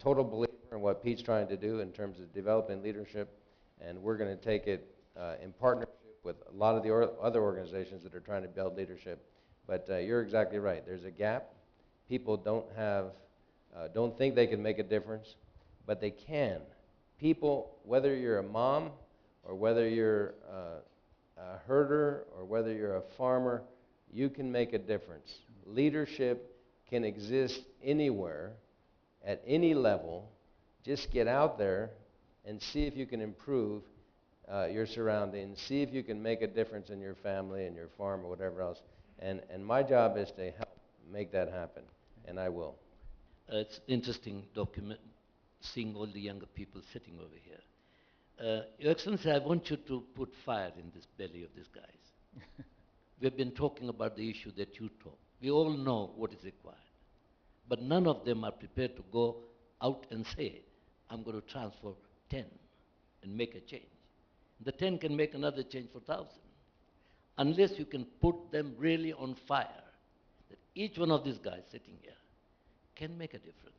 total believer in what Pete's trying to do in terms of developing leadership, and we're going to take it in partnership with a lot of the other organizations that are trying to build leadership. But you're exactly right. There's a gap. People don't think they can make a difference, but they can. People, whether you're a mom or whether you're a herder or whether you're a farmer, you can make a difference. Leadership can exist anywhere, at any level. Just get out there and see if you can improve your surroundings, see if you can make a difference in your family and your farm or whatever else. And my job is to help make that happen, and I will. It's interesting document, seeing all the younger people sitting over here. Your Excellency, I want you to put fire in this belly of these guys. We've been talking about the issue that you talk. We all know what is required. But none of them are prepared to go out and say, I'm going to transfer 10 and make a change. The 10 can make another change for 1,000. Unless you can put them really on fire, that each one of these guys sitting here can make a difference.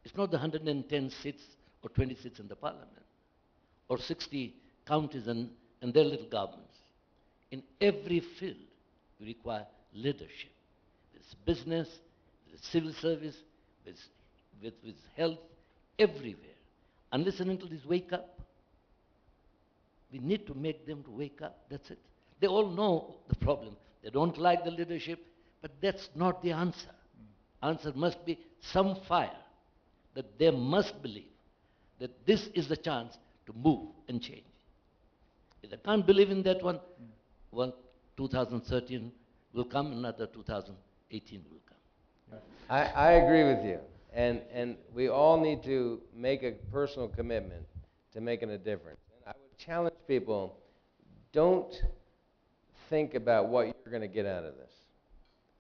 It's not the 110 seats or 20 seats in the parliament, or 60 counties and their little governments. In every field, you require leadership. There's business, there's civil service, with health, everywhere. Unless and until these wake up, we need to make them to wake up. That's it. They all know the problem. They don't like the leadership, but that's not the answer. Answer must be some fire, that they must believe that this is the chance to move and change. If they can't believe in that one, well, 2013 will come, another 2018 will come. I agree with you. And we all need to make a personal commitment to making a difference. And I would challenge people, don't think about what you're going to get out of this.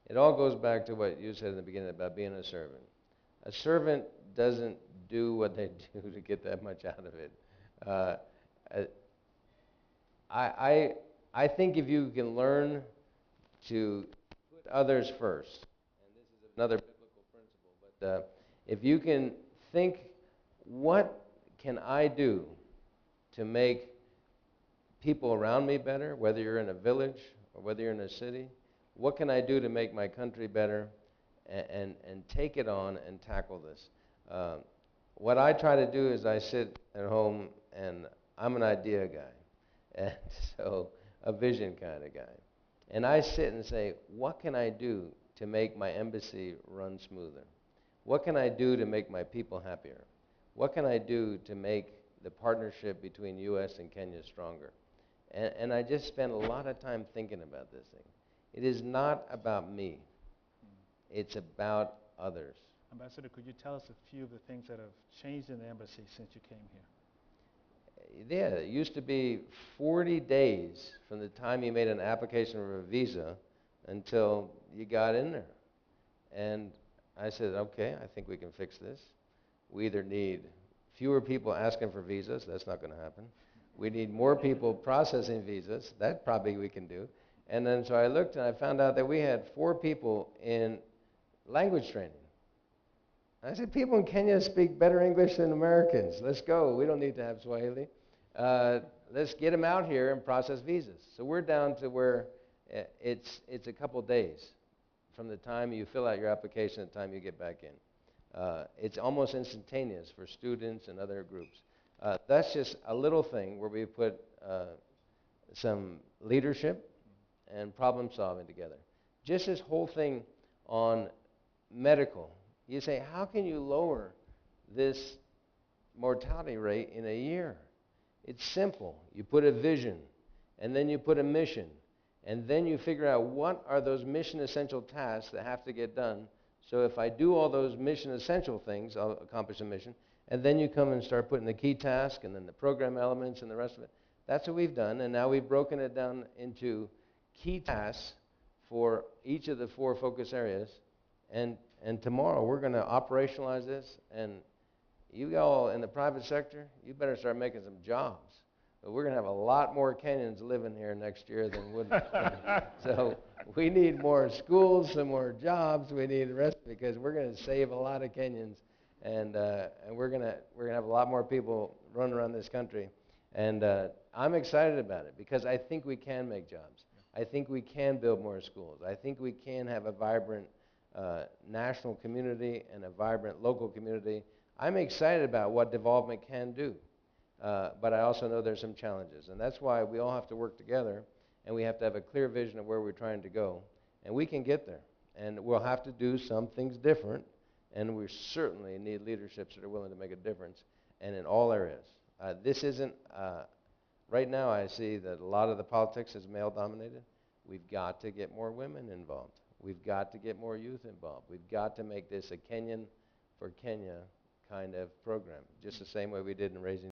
It all goes back to what you said in the beginning about being a servant. A servant doesn't do what they do to get that much out of it. I think if you can learn to put others first, and this is another biblical principle, but if you can think, what can I do to make people around me better, whether you're in a village or whether you're in a city, what can I do to make my country better, and take it on and tackle this. What I try to do is I sit at home, and I'm an idea guy, and so a vision kind of guy. And I sit and say, what can I do to make my embassy run smoother? What can I do to make my people happier? What can I do to make the partnership between U.S. and Kenya stronger? And I just spend a lot of time thinking about this thing. It is not about me. It's about others. Ambassador, could you tell us a few of the things that have changed in the embassy since you came here? Yeah, it used to be 40 days from the time you made an application for a visa until you got in there. And I said, okay, I think we can fix this. We either need fewer people asking for visas. That's not going to happen. We need more people processing visas. That probably we can do. And then so I looked and I found out that we had 4 people in language training. I said, people in Kenya speak better English than Americans. Let's go. We don't need to have Swahili. Let's get them out here and process visas. So we're down to where it's a couple days from the time you fill out your application to the time you get back in. It's almost instantaneous for students and other groups. That's just a little thing where we put some leadership and problem solving together. Just this whole thing on medical. You say, how can you lower this mortality rate in a year? It's simple. You put a vision, and then you put a mission, and then you figure out what are those mission essential tasks that have to get done. So if I do all those mission essential things, I'll accomplish a mission, and then you come and start putting the key task and then the program elements and the rest of it. That's what we've done, and now we've broken it down into key tasks for each of the 4 focus areas. And tomorrow we're going to operationalize this, and you all in the private sector, you better start making some jobs. But we're going to have a lot more Kenyans living here next year than would. So we need more schools, some more jobs. We need the rest because we're going to save a lot of Kenyans. and we're gonna have a lot more people running around this country, and I'm excited about it because I think we can make jobs. I think we can build more schools. I think we can have a vibrant national community and a vibrant local community. I'm excited about what development can do, but I also know there's some challenges, and that's why we all have to work together, and we have to have a clear vision of where we're trying to go, and we can get there, and we'll have to do some things different, and we certainly need leaderships that are willing to make a difference, and in all areas. This isn't, right now I see that a lot of the politics is male-dominated. We've got to get more women involved. We've got to get more youth involved. We've got to make this a Kenyan for Kenya kind of program, just the same way we did in raising